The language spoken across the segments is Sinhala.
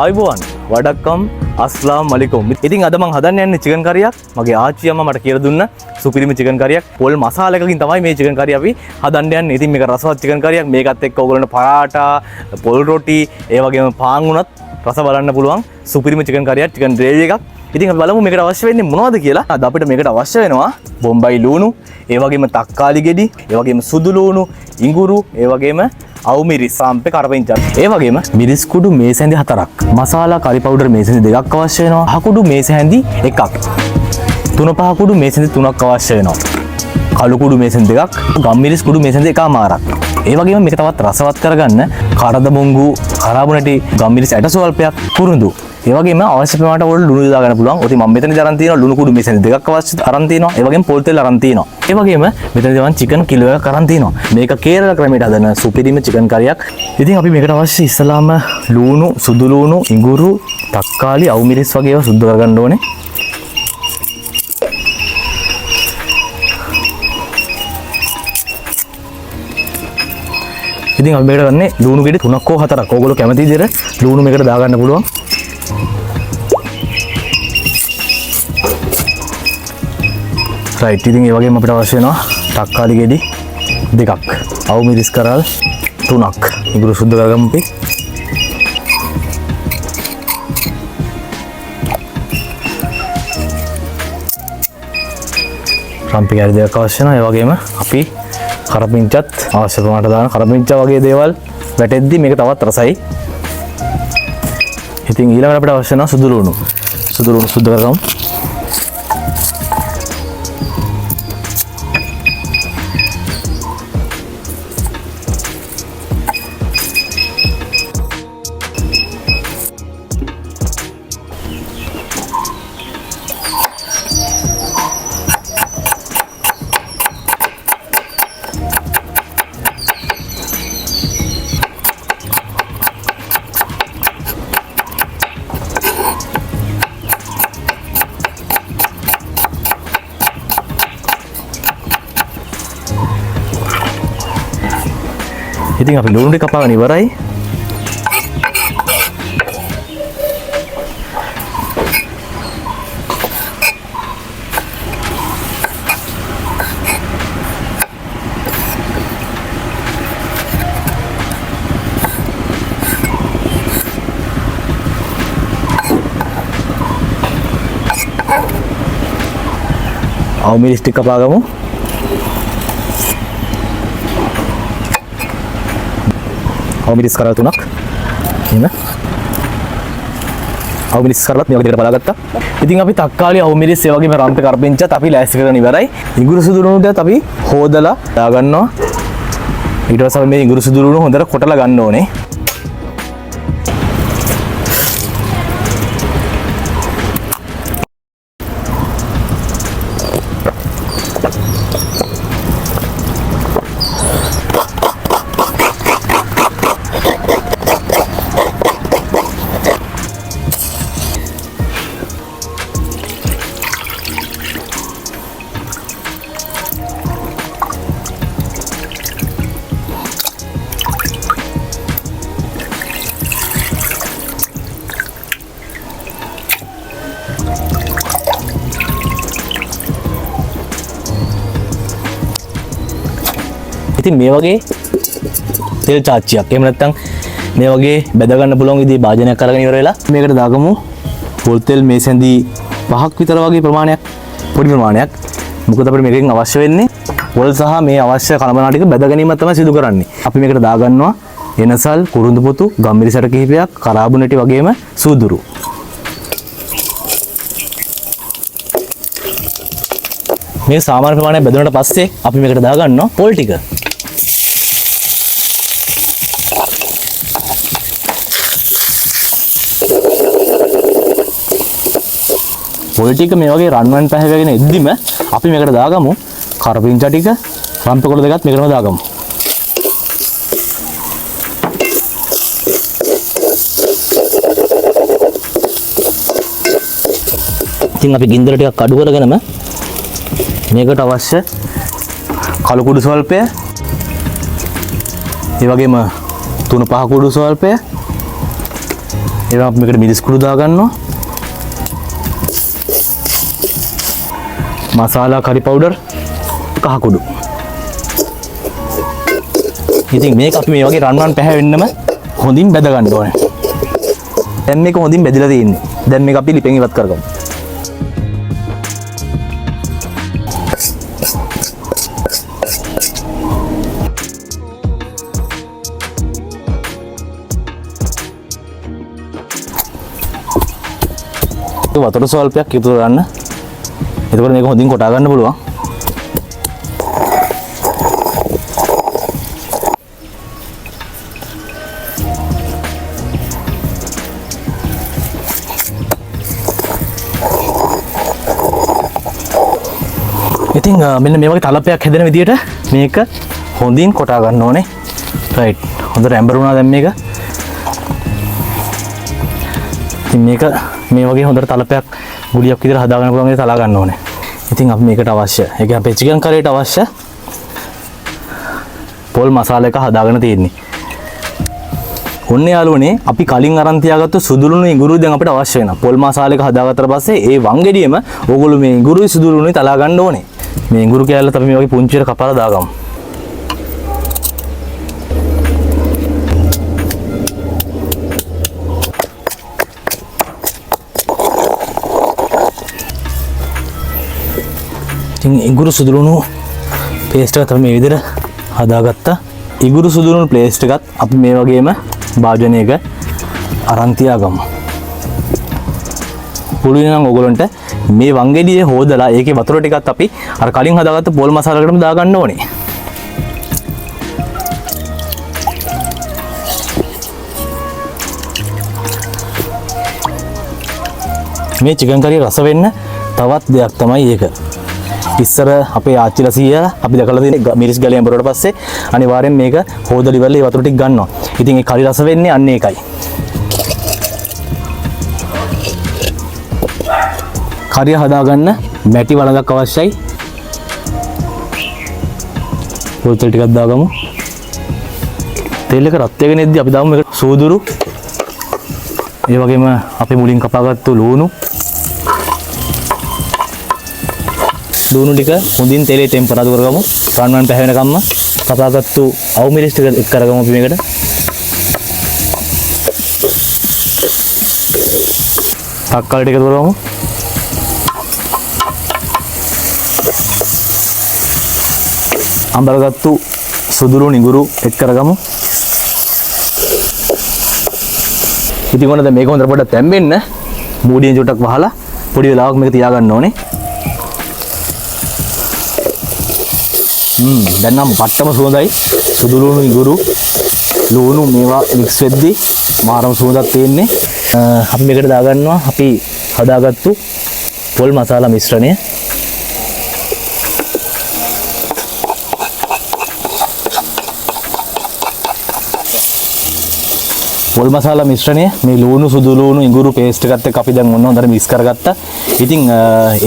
ආයුබෝවන් වඩක්කම් අස්ලාම් අලයිකුම්. ඉතින් අද මම හදන්න යන්නේ චිකන් කරියක්. මගේ ආච්චි අම්මා මට කියලා දුන්න සුපිරිම චිකන් කරියක්. පොල් මසාලයකින් තමයි මේ චිකන් කරිය අපි හදන්න යන්නේ. ඉතින් මේක රසවත් චිකන් කරියක්. මේකත් එක්ක ඔයගොල්ලන්ට පරාටා, පොල් රොටි, ඒ වගේම පාන් උනත් රස බලන්න පුළුවන් සුපිරිම චිකන් කරියක්, චිකන් ග්‍රේවි එකක්. ඉතින් අපි බලමු මේකට අවශ්‍ය වෙන්නේ මොනවද කියලා. අද අපිට මේකට අවශ්‍ය වෙනවා බොම්බයි ලූණු, ඒ වගේම තක්කාලි ගෙඩි, ඒ වගේම සුදු ලූණු, ඉඟුරු, ඒ වගේම අවු මිරිස් සාම්පේ කරපිංචා. ඒ වගේම මිරිස් කුඩු මේස හැඳි 4ක්, මසාලා කරි පවුඩර් මේස හැඳි 2ක් අවශ්‍ය වෙනවා. අහ කුඩු මේස හැඳි 1ක්, තුන පහ කුඩු මේස හැඳි 3ක් අවශ්‍ය වෙනවා. කළු කුඩු මේස හැඳි 2ක්, ගම්මිරිස් කුඩු මේස හැඳි 1මාරක්. ඒ වගේම මේක තවත් රසවත් කරගන්න කරද බොංගු, කරාබු නැටි, ගම්මිරිස් ඇට සුවල්පයක්, කුරුඳු. ඒ වගේම අවශ්‍ය ප්‍රමාණයට ඔයාලට ලුණු යොදා ගන්න පුළුවන්. ඔතින් මම මෙතනදී අරන් තියෙනවා ලුණු කුඩු මේස හැඳි 2ක් අවශ්‍ය අරන් තියෙනවා. ඒ වගේම පොල් තෙල් අරන් තියෙනවා. ඒ වගේම මෙතනදී මම චිකන් කිලෝ එකක් අරන් තියෙනවා. මේක කේරළ ක්‍රමයට හදන සුපිරිම චිකන් කරියක්. ඉතින් අපි මේකට අවශ්‍ය ඉස්සලාම ලුණු, සුදු ලුණු, ඉඟුරු, තක්කාලි, අවු මිරිස් වගේ ඒවා සුද්ධ කරගන්න ඕනේ. ඉතින් අපි මේකට ගන්නේ ලුණු ගෙඩි 3ක් හෝ 4ක්. ඕගොල්ලෝ කැමති විදිහට ලුණු මේකට දා ගන්න පුළුවන්. රයිට්. ඉතින් ඒ වගේම අපිට අවශ්‍ය වෙනවා තක්කාලි ගෙඩි 2ක්, අවු මිරිස් කරල් 3ක්. ඉඟුරු සුද්ධ කරගමු අපි. රම්පි කැරි 2ක් අවශ්‍ය වෙනවා. ඒ වගේම අපි කරපිංචත් අවශ්‍ය ප්‍රමාණයට දාන. කරපිංචා වගේ දේවල් වැටෙද්දි මේක තවත් රසයි. ඉතින් ඊළඟට අපිට අවශ්‍ය වෙනවා සුදු ලුණු. සුදු ලුණු සුද්ධ කරගමු. ඉතින් අපි ලුණු ටික කපාගෙන ඉවරයි. අවු මිරිස් ටික කපාගමු. අවු මිරිස් කරල් 3ක්. එහෙම. අවු මිරිස් කරලත් මේ වගේ දෙකට බලාගත්තා. ඉතින් අපි තක්කාලි, අවු මිරිස්, ඒ වගේම රම්පේ කරපිංචත් අපි ලෑස්ති කරගෙන ඉවරයි. ඉඟුරු සුදු ලුණුට අපි හොදලා දාගන්නවා. ඊට පස්සේ මේ ඉඟුරු සුදු ලුණු හොඳට කොටලා ගන්න ඕනේ. ඉතින් මේ වගේ තෙල් චාච්චියක්, එහෙම නැත්නම් මේ වගේ බෙද ගන්න පුළුවන් විදිහේ භාජනයක් අරගෙන ඉවර වෙලා මේකට දාගමු පොල් තෙල් මේස හැඳි 5ක් විතර වගේ ප්‍රමාණයක්, පොඩි ප්‍රමාණයක්. මොකද අපිට මේකෙන් අවශ්‍ය වෙන්නේ පොල් සහ මේ අවශ්‍ය කලබනා ටික බෙද ගැනීම තමයි සිදු කරන්නේ. අපි මේකට දාගන්නවා එනසල්, කුරුඳු පොතු, ගම්මිරිස් ඇට කිහිපයක්, කරාබු නැටි වගේම සූදුරු. මේ සාමාන්‍ය ප්‍රමාණය බෙදුනට පස්සේ අපි මේකට දාගන්නවා පොල් ටික. පොල් ටික මේ වගේ රන්වන් පැහැගෙන ඉද්දිම අපි මේකට දාගමු කරපිංචා ටික, රම්පේ කොළ දෙකත් මේකටම දාගමු. ඉතින් අපි ගින්දර ටිකක් අඩු කරගෙනම මේකට අවශ්‍ය කළු කුඩු ස්වල්පය, ඒ වගේම තුන පහ කුඩු ස්වල්පය, ඒවා අපි මේකට මිරිස් කුඩු දා ගන්නවා. මසාලා කරි පවුඩර් කහ කුඩු. ඉතින් මේක අපි මේ වගේ රන්වන් පැහැවෙන්නම හොඳින් බෙද ගන්න ඕනේ. දැන් මේක හොඳින් බෙදලා තියෙන්නේ. දැන් මේක අපි ලිපෙන් ඉවත් කරගමු. වතුර ස්වල්පයක් එකතු කරගන්න. එතකොට මේක හොඳින් කොටා ගන්න පුළුවන්. ඉතින් මෙන්න මේ වගේ තලපයක් හැදෙන විදියට මේක හොඳින් කොටා ගන්න ඕනේ. රයිට්. හොඳට ඇම්බර් වුණා දැන් මේක. ඉතින් මේක මේ වගේ හොඳට තලපයක් ගුලියක් විදිහට හදා ගන්න පුළුවන් විදිහට තලා ගන්න ඕනේ. ඉතින් අපි මේකට අවශ්‍ය, ඒ කියන්නේ අපේ චිකන් කරේට අවශ්‍ය පොල් මසාලා එක හදාගෙන තියෙන්නේ. ඔන්න යාළුවනේ අපි කලින් අරන් තියාගත්තු සුදුලුණු ඉඟුරුයි දැන් අපිට අවශ්‍ය වෙනවා. පොල් මසාලා එක හදාගත්තට පස්සේ ඒ වංගෙඩියම ඕගොල්ලෝ මේ ඉඟුරුයි සුදුලුණුයි තලා ගන්න ඕනේ. මේ ඉඟුරු කෑල්ලත් අපි මේ වගේ පුංචියට කපලා දාගමු. ඉතින් ඉඟුරු සුදුලුණු පේස්ට් එක තමයි මේ විදිහට හදාගත්තා. ඉඟුරු සුදුලුණු පේස්ට් එකත් අපි මේ වගේම භාජනයක අරන් තියාගමු. පුළුවන් නම් ඔයගොල්ලන්ට මේ වංගෙඩියේ හොදලා ඒකේ වතුර ටිකත් අපි අර කලින් හදාගත්ත පොල් මසාලකටම දා ගන්න ඕනේ. මේ චිකන් කරිය රස වෙන්න තවත් දෙයක් තමයි ඒක. ඉස්සර අපේ ආච්චිලා සීයා අපි දැකලා තියෙන මිරිස් ගලේ අඹරුවට පස්සේ අනිවාර්යෙන් මේක හොදලා ඉවරලා ඒ වතුර ටික ගන්නවා. ඉතින් ඒ කරි රස වෙන්නේ අන්න ඒකයි. කරිය හදාගන්න මැටි වළඳක් අවශ්‍යයි. පොල් තෙල් ටිකක් දාගමු. තෙල් එක රත් වෙගෙන ඉද්දි අපි දාමු මේකට සූදුරු. ඒ වගේම අපි මුලින් කපාගත්තු ලුණු. ලුණු ටික හොඳින් තෙලේ ටෙම්පරාදු කරගමු. රන්වන් පැහැවෙනකම්ම කපාගත්තු අවු මිරිස් ටික එක් කරගමු අපි මේකට. තක්කාලි ටික දාගමු. අඹරගත්තු සුදුරු නිගුරු එක් කරගමු. ඉතින් ඔන්න දැන් මේක හොඳට පොඩ්ඩක් තැම්බෙන්න මූඩියෙන් චුට්ටක් වහලා පොඩි වෙලාවක් මේක තියාගන්න ඕනේ. දැන් නම් පට්ටම සුවඳයි. සුදුලුණු ඉඟුරු ලුණු මේවා මික්ස් වෙද්දි මාරම සුවඳක් තියෙන්නේ. අපි මේකට දාගන්නවා අපි හදාගත්තු පොල් මසාලා මිශ්‍රණය. පොල් මසාලා මිශ්‍රණය මේ ලුණු සුදුලුණු ඉඟුරු පේස්ට් එකත් එක්ක අපි දැන් ඔන්න හොඳට මික්ස් කරගත්තා. ඉතින්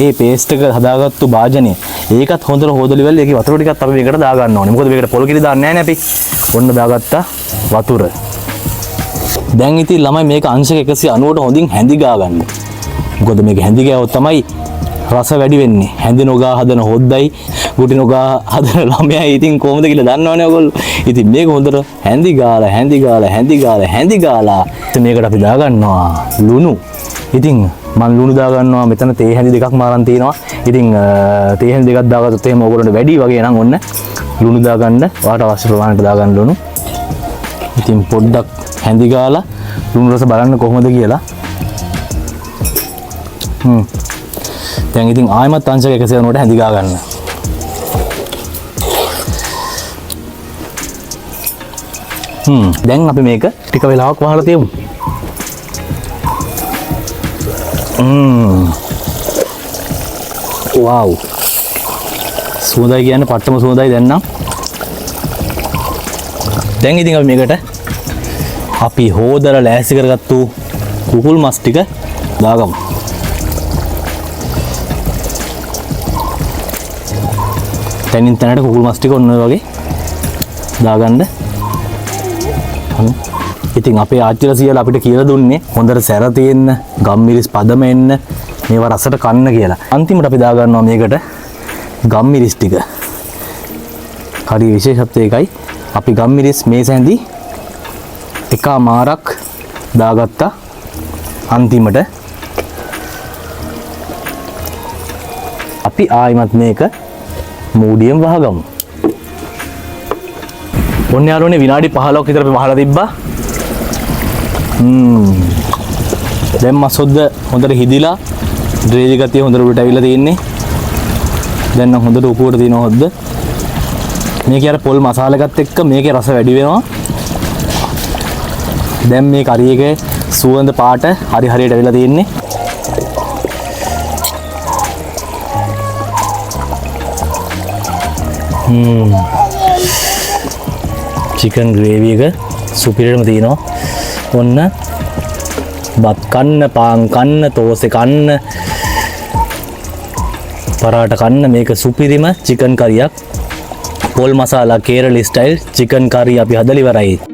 ඒ පේස්ට් එක හදාගත්තු භාජනය ඒකත් හොඳට හොදලා ඉවරලා ඒකේ වතුර ටිකත් අපි මේකට දා ගන්න ඕනේ. මොකද මේකට පොල් කිරි දාන්නේ නැහැ නේ අපි. ඔන්න දාගත්තා වතුර. දැන් ඉතින් ළමයි මේක අංශක 190ට හොඳින් හැඳි ගා ගන්න. මොකද මේක හැඳි ගෑවොත් තමයි රස වැඩි වෙන්නේ. හැඳි නොගා හදන හොද්දයි ගුටි නොගා හදන ළමයා ඉතින් කොහොමද කියලා දන්නවනේ ඔයගොල්ලෝ. ඉතින් මේක හොඳට හැඳි ගාලා මේකට අපි දා ගන්නවා ලුණු. ඉතින් මම ලුණු දා ගන්නවා මෙතන තේ හැඳි දෙකක් මාරන් තියෙනවා. ඉතින් තේ හැඳි දෙකක් දාගත්තොත් එහෙම ඔයගොල්ලන්ට වැඩි වගේ නම් ඔන්න ලුණු දා ගන්න ඔයාලට අවශ්‍ය ප්‍රමාණයට දා ගන්න ලුණු. ඉතින් පොඩ්ඩක් හැඳි ගාලා ලුණු රස බලන්න කොහොමද කියලා. දැන් ඉතින් ආයමත් අංශක 190ට හැඳි ගා ගන්න. දැන් අපි මේක ටික වෙලාවක් වහලා තියමු. වව්. සුවඳයි කියන්නේ පට්ටම සුවඳයි දැන් නම්. දැන් ඉතින් අපි මේකට අපි හොදලා ලෑස්ති කරගත්තු කුකුල් මස් ටික දාගමු. තනින් තනට කුකුල් මස් ටික ඔන්න ඔය වගේ දාගන්න. ඉතින් අපේ ආච්චිලා සීයලා අපිට කියලා දුන්නේ හොඳට සැර තියෙන්න, ගම්මිරිස් පදම එන්න, මේවා රසට කන්න කියලා. අන්තිමට අපි දා ගන්නවා මේකට ගම්මිරිස් ටික. හරි විශේෂත්වය එකයි අපි ගම්මිරිස් මේ සැඳි එකමාරක් දාගත්තා. අන්තිමට අපි ආයිමත් මේක මූඩියම් වහගමු. ඔන්න යාළුවනේ විනාඩි 15ක් විතර අපි වහලා තිබ්බා. දැන් මස් හොද්ද හොඳට හිදිලා ග්‍රේවි ගතිය හොඳට උඩට ඇවිල්ලා තියෙන්නේ. දැන් නම් හොඳට උකුවට තියෙනවා හොද්ද. මේකේ අර පොල් මසාලකත් එක්ක මේකේ රස වැඩි වෙනවා. දැන් මේ කරි එකේ සුවඳ පාට හරි හරියට ඇවිල්ලා තියෙන්නේ. චිකන් ග්‍රේවි එක සුපිරියටම තියෙනවා. ඔන්න බත් කන්න, පාන් කන්න, තෝසෙ කන්න, පරාට කන්න මේක සුපිරිම චිකන් කරියක්. පොල් මසාලා කේරළි ස්ටයිල් චිකන් කරි අපි හදලා ඉවරයි.